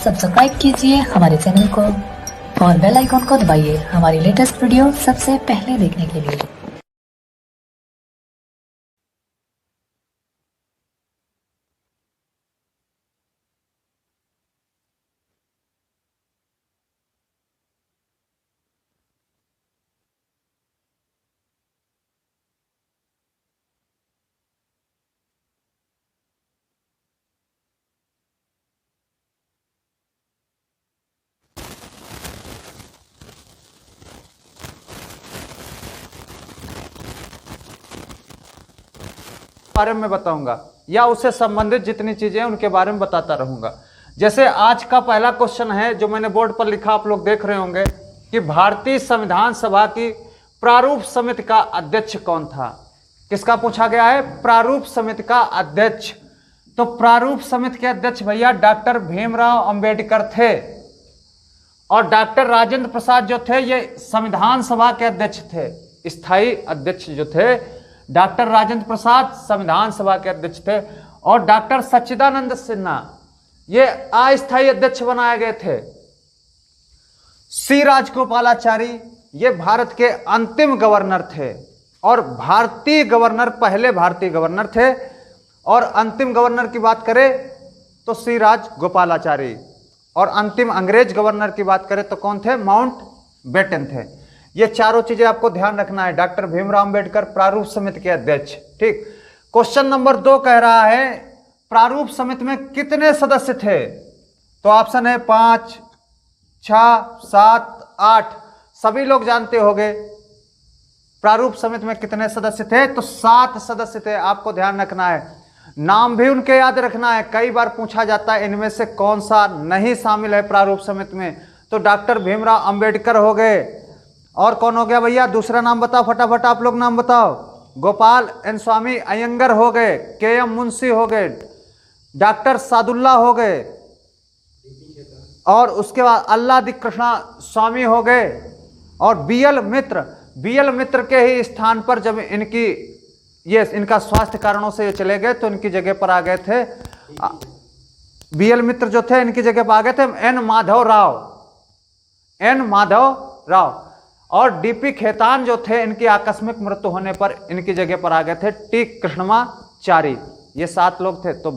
Subscribe कीजिए हमारे channel को और बेल आइकॉन को दबाइए हमारी लेटेस्ट वीडियो सबसे पहले देखने के लिए। बारे में बताऊंगा या उससे संबंधित जितनी चीजें हैं उनके बारे में बताता रहूंगा। जैसे आज का पहला क्वेश्चन है जो मैंने बोर्ड पर लिखा, आप लोग देख रहे होंगे कि भारतीय संविधान सभा की प्रारूप समिति का अध्यक्ष कौन था। किसका पूछा गया है? प्रारूप समिति का अध्यक्ष। तो प्रारूप समिति के अध्यक्ष भैया डॉक्टर भीमराव अंबेडकर थे और डॉक्टर राजेंद्र प्रसाद जो थे ये संविधान सभा के अध्यक्ष थे। स्थायी अध्यक्ष जो थे डॉक्टर राजेंद्र प्रसाद संविधान सभा के अध्यक्ष थे और डॉक्टर सच्चिदानंद सिन्हा ये अस्थायी अध्यक्ष बनाए गए थे। सी राजगोपालाचारी ये भारत के अंतिम गवर्नर थे और भारतीय गवर्नर पहले भारतीय गवर्नर थे और अंतिम गवर्नर की बात करें तो सी राजगोपालाचारी और अंतिम अंग्रेज गवर्नर की बात करें तो कौन थे? माउंट बेटन थे। ये चारों चीजें आपको ध्यान रखना है। डॉक्टर भीमराव अंबेडकर प्रारूप समिति के अध्यक्ष। ठीक। क्वेश्चन नंबर 2 कह रहा है प्रारूप समिति में कितने सदस्य थे? तो ऑप्शन है 5, 6, 7, 8। सभी लोग जानते होंगे प्रारूप समिति में कितने सदस्य थे। तो 7 सदस्य थे। आपको ध्यान रखना है, नाम भी उनके याद रखना है। कई बार पूछा जाता है इनमें से कौन सा नहीं शामिल है प्रारूप समिति में। तो डॉक्टर भीमराव अंबेडकर हो गए और कौन हो गया भैया? दूसरा नाम बताओ फटाफट, आप लोग नाम बताओ। गोपाल एन स्वामी अयंगर हो गए, के.एम. मुंशी हो गए, डॉक्टर सादुल्ला हो गए और उसके बाद अल्लादी कृष्णा स्वामी हो गए और बी.एल. मित्र के ही स्थान पर जब इनका स्वास्थ्य कारणों से ये चले गए तो इनकी जगह पर आ गए थे बी.एल. मित्र जो थे इनकी जगह पर आ गए थे एन माधव राव और डीपी खेतान जो थे इनकी आकस्मिक मृत्यु होने पर इनकी जगह पर आ गए थे टी कृष्णमाचारी। ये 7 लोग थे। तो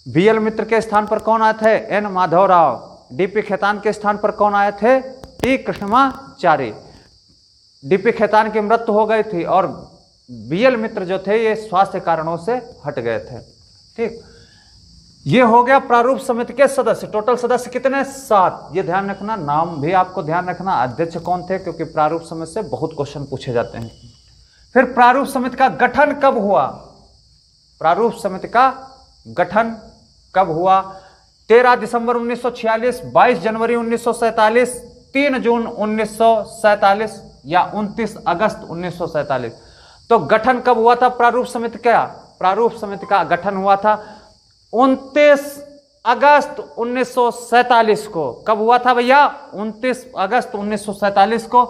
बी.एल. मित्र के स्थान पर कौन आए थे? एन माधव राव। डीपी खेतान के स्थान पर कौन आए थे? टी कृष्णमाचारी। डीपी खेतान की मृत्यु हो गई थी और बी.एल. मित्र जो थे ये स्वास्थ्य कारणों से हट गए थे। ठीक। ये हो गया प्रारूप समिति के सदस्य। टोटल सदस्य कितने? 7। ये ध्यान रखना, नाम भी आपको ध्यान रखना, अध्यक्ष कौन थे, क्योंकि प्रारूप समिति से बहुत क्वेश्चन पूछे जाते हैं। फिर प्रारूप समिति का गठन कब हुआ? प्रारूप समिति का गठन कब हुआ? 13 दिसंबर 1946, 22 जनवरी 1947, 3 जून 1947 या 29 अगस्त 1947। तो गठन कब हुआ था प्रारूप समिति का? प्रारूप समिति का गठन हुआ था 29 अगस्त 1947 को। कब हुआ था भैया? 29 अगस्त 1947 को।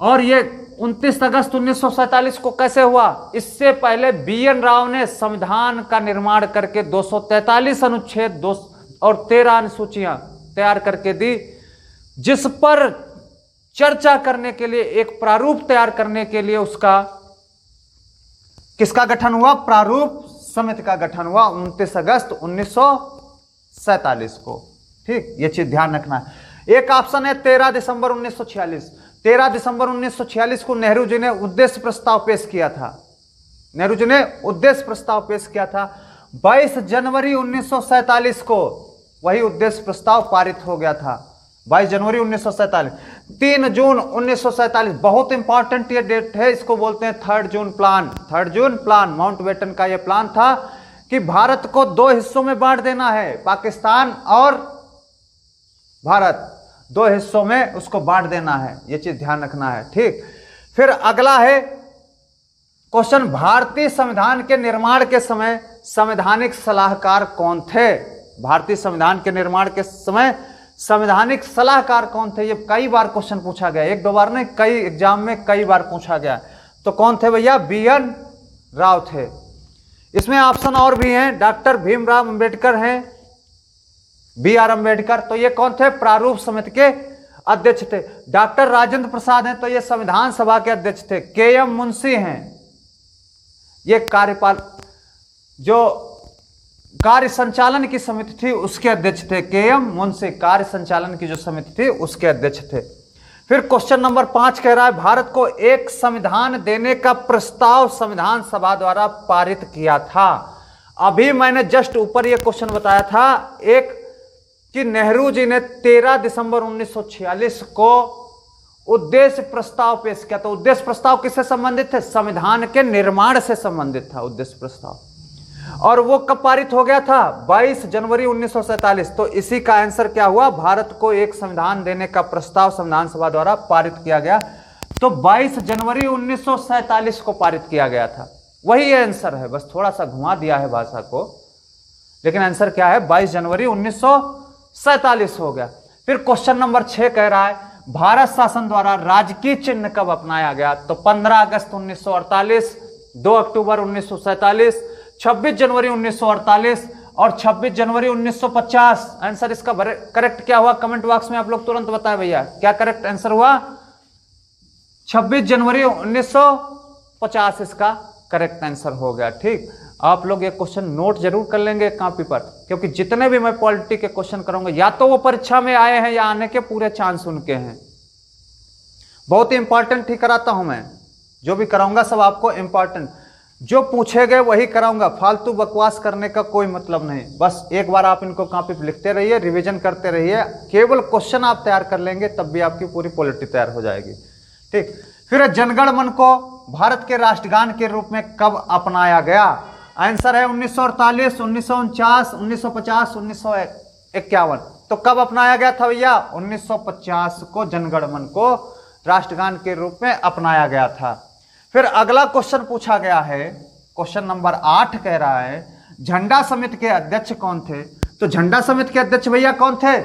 और ये 29 अगस्त 1947 को कैसे हुआ? इससे पहले बी.एन. राव ने संविधान का निर्माण करके 243 अनुच्छेद और 13 अनुसूचियां तैयार करके दी, जिस पर चर्चा करने के लिए एक प्रारूप तैयार करने के लिए उसका किसका गठन हुआ? प्रारूप समिति का गठन हुआ 29 अगस्त 1947 को। ठीक। ये चीज ध्यान रखना है। एक ऑप्शन है 13 दिसंबर 1946। 13 दिसंबर 1946 को नेहरू जी ने उद्देश्य प्रस्ताव पेश किया था। नेहरू जी ने उद्देश्य प्रस्ताव पेश किया था। 22 जनवरी 1947 को वही उद्देश्य प्रस्ताव पारित हो गया था। 22 जनवरी 1947। 3 जून 1947 बहुत इंपॉर्टेंट ये डेट है, इसको बोलते हैं 3rd जून प्लान। 3rd जून प्लान माउंट बेटन का ये प्लान था कि भारत को 2 हिस्सों में बांट देना है। पाकिस्तान और भारत 2 हिस्सों में उसको बांट देना है। ये चीज ध्यान रखना है। ठीक। फिर अगला है क्वेश्चन, भारतीय संविधान के निर्माण के समय संवैधानिक सलाहकार कौन थे? भारतीय संविधान के निर्माण के समय संवैधानिक सलाहकार कौन थे? ये कई बार क्वेश्चन पूछा गया, 1-2 बार नहीं, कई एग्जाम में कई बार पूछा गया। तो कौन थे भैया? बी.एन. राव थे। इसमें ऑप्शन और भी हैं, डॉक्टर भीमराव अंबेडकर हैं, B.R. अम्बेडकर, तो ये कौन थे? प्रारूप समिति के अध्यक्ष थे। डॉक्टर राजेंद्र प्रसाद हैं, तो ये संविधान सभा के अध्यक्ष थे। K.M. मुंशी हैं, ये जो कार्य संचालन की समिति थी उसके अध्यक्ष थे। K.M. मुंशी कार्य संचालन की जो समिति थी उसके अध्यक्ष थे। फिर क्वेश्चन नंबर 5 कह रहा है भारत को एक संविधान देने का प्रस्ताव संविधान सभा द्वारा पारित किया था। अभी मैंने जस्ट ऊपर ये क्वेश्चन बताया था एक कि नेहरू जी ने 13 दिसंबर 1946 को उद्देश्य प्रस्ताव पेश किया। तो उद्देश्य प्रस्ताव किससे संबंधित थे? संविधान के निर्माण से संबंधित था उद्देश्य प्रस्ताव। और वो कब पारित हो गया था? 22 जनवरी 1947। तो इसी का आंसर क्या हुआ? भारत को एक संविधान देने का प्रस्ताव संविधान सभा द्वारा पारित किया गया। तो 22 जनवरी 1947 को पारित किया गया था। वही आंसर है, बस थोड़ा सा घुमा दिया है भाषा को, लेकिन आंसर क्या है? 22 जनवरी 1947 हो गया। फिर क्वेश्चन नंबर 6 कह रहा है भारत शासन द्वारा राजकीय चिन्ह कब अपनाया गया? तो 15 अगस्त 1948, 2 अक्टूबर 1947, 26 जनवरी 1948 और 26 जनवरी 1950। आंसर इसका करेक्ट क्या हुआ? कमेंट बॉक्स में आप लोग तुरंत बताएं भैया, क्या करेक्ट आंसर हुआ? 26 जनवरी 1950 इसका करेक्ट आंसर हो गया। ठीक, आप लोग ये क्वेश्चन नोट जरूर कर लेंगे कॉपी पर, क्योंकि जितने भी मैं पॉलिटी के क्वेश्चन करूंगा या तो वो परीक्षा में आए हैं या आने के पूरे चांस उनके हैं। बहुत ही इंपॉर्टेंट ही कराता हूं मैं, जो भी कराऊंगा सब आपको इंपॉर्टेंट, जो पूछे गए वही कराऊंगा। फालतू बकवास करने का कोई मतलब नहीं। बस एक बार आप इनको कॉपी पर लिखते रहिए, रिविजन करते रहिए, केवल क्वेश्चन आप तैयार कर लेंगे तब भी आपकी पूरी पॉलिटी तैयार हो जाएगी। ठीक, फिर जनगण मन को भारत के राष्ट्रगान के रूप में कब अपनाया गया? आंसर है 1948, 1949, 1950, 1951। तो कब अपनाया गया था भैया? 1950 को जनगण मन को राष्ट्रगान के रूप में अपनाया गया था। फिर अगला क्वेश्चन पूछा गया है, क्वेश्चन नंबर 8 कह रहा है झंडा समिति के अध्यक्ष कौन थे? तो झंडा समिति के अध्यक्ष भैया कौन थे?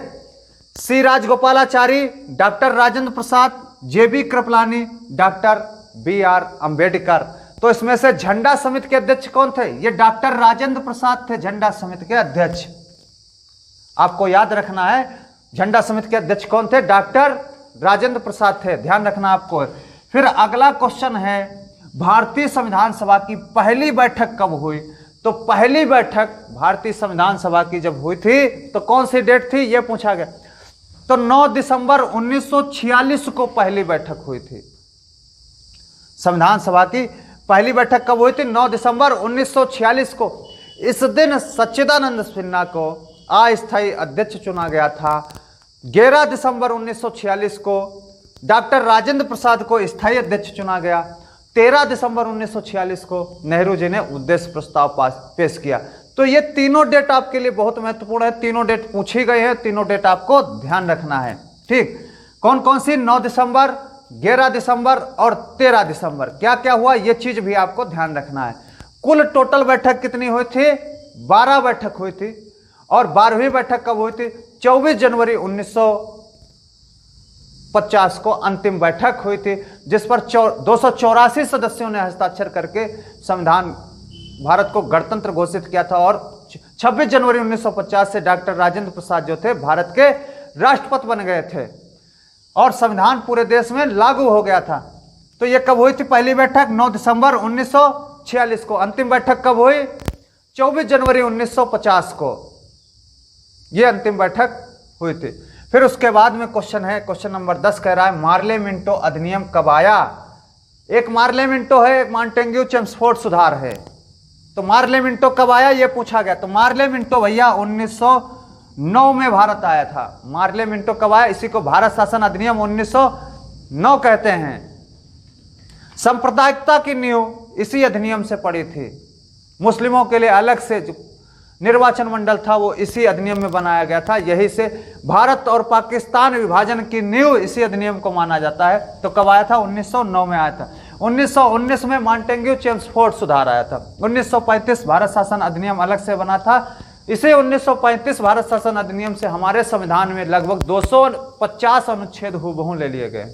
सी Rajagopalachari, doctor Rajendra Prasad, JB Kripalani, doctor B.R. Ambedkar. तो इसमें से झंडा समिति के अध्यक्ष कौन थे? ये डॉक्टर राजेंद्र प्रसाद थे झंडा समिति के अध्यक्ष। आपको याद रखना है झंडा समिति के अध्यक्ष कौन थे? डॉक्टर राजेंद्र प्रसाद थे, ध्यान रखना आपको। फिर अगला क्वेश्चन है भारतीय संविधान सभा की पहली बैठक कब हुई? तो पहली बैठक भारतीय संविधान सभा की जब हुई थी तो कौन सी डेट थी ये पूछा गया। तो 9 दिसंबर 1946 को पहली बैठक हुई थी। संविधान सभा की पहली बैठक कब हुई थी? 9 दिसंबर 1946 को। इस दिन सच्चिदानंद सिन्हा को अस्थायी अध्यक्ष चुना गया था। 11 दिसंबर 1946 को डॉक्टर राजेंद्र प्रसाद को स्थायी अध्यक्ष चुना गया। 13 दिसंबर 1946 को नेहरू जी ने उद्देश्य प्रस्ताव पेश किया। तो ये तीनों डेट आपके लिए बहुत महत्वपूर्ण है, तीनों डेट पूछी गई है, तीनों डेट आपको ध्यान रखना है। ठीक, कौन कौन सी? 9 दिसंबर, 11 दिसंबर और 13 दिसंबर। क्या क्या हुआ ये चीज भी आपको ध्यान रखना है। कुल टोटल बैठक कितनी हुई थी? 12 बैठक हुई थी। और 12वीं बैठक कब हुई थी? 24 जनवरी 1950 को अंतिम बैठक हुई थी, जिस पर 284 सदस्यों ने हस्ताक्षर करके संविधान भारत को गणतंत्र घोषित किया था। और 26 जनवरी 1950 से डॉक्टर राजेंद्र प्रसाद जो थे भारत के राष्ट्रपति बन गए थे और संविधान पूरे देश में लागू हो गया था। तो ये कब हुई थी पहली बैठक? 9 दिसंबर 1946 को। अंतिम बैठक कब हुई? 24 जनवरी 1950 को ये अंतिम बैठक हुई थी। फिर उसके बाद में क्वेश्चन है, क्वेश्चन नंबर 10 कह रहा है मार्ले मिंटो अधिनियम कब आया? एक मार्ले मिंटो है, एक मॉन्टेग्यू चेम्सफोर्ड सुधार है। तो मार्ले मिंटो कब आया ये पूछा गया। तो मार्ले मिंटो भैया 1909 में भारत आया था। मार्ले मिंटो कब आया? इसी को भारत शासन अधिनियम 1909 कहते हैं। सांप्रदायिकता की नींव इसी अधिनियम से पड़ी थी। मुस्लिमों के लिए अलग से जो निर्वाचन मंडल था वो इसी अधिनियम में बनाया गया था। यही से भारत और पाकिस्तान विभाजन की नींव इसी अधिनियम को माना जाता है। तो कब आया था? 1909 में आया था। 1919 में मॉन्टेग्यू चेम्सफोर्ड सुधार आया था। 1935 भारत शासन अधिनियम अलग से बना था। इसे 1935 भारत शासन अधिनियम से हमारे संविधान में लगभग 250 अनुच्छेद हूबहू ले लिए गए।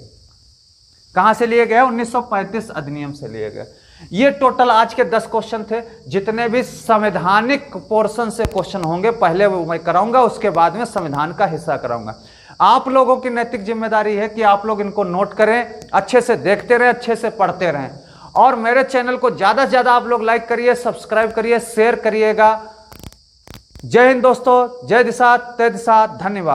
कहां से लिए गए? 1935 अधिनियम से लिए गए। ये टोटल आज के 10 क्वेश्चन थे। जितने भी संवैधानिक पोर्शन से क्वेश्चन होंगे पहले वो मैं कराऊंगा, उसके बाद में संविधान का हिस्सा कराऊंगा। आप लोगों की नैतिक जिम्मेदारी है कि आप लोग इनको नोट करें, अच्छे से देखते रहें, अच्छे से पढ़ते रहें, और मेरे चैनल को ज्यादा से ज्यादा आप लोग लाइक करिए, सब्सक्राइब करिए, शेयर करिएगा। जय हिंद दोस्तों, जय दिशा, तय दिशा, धन्यवाद।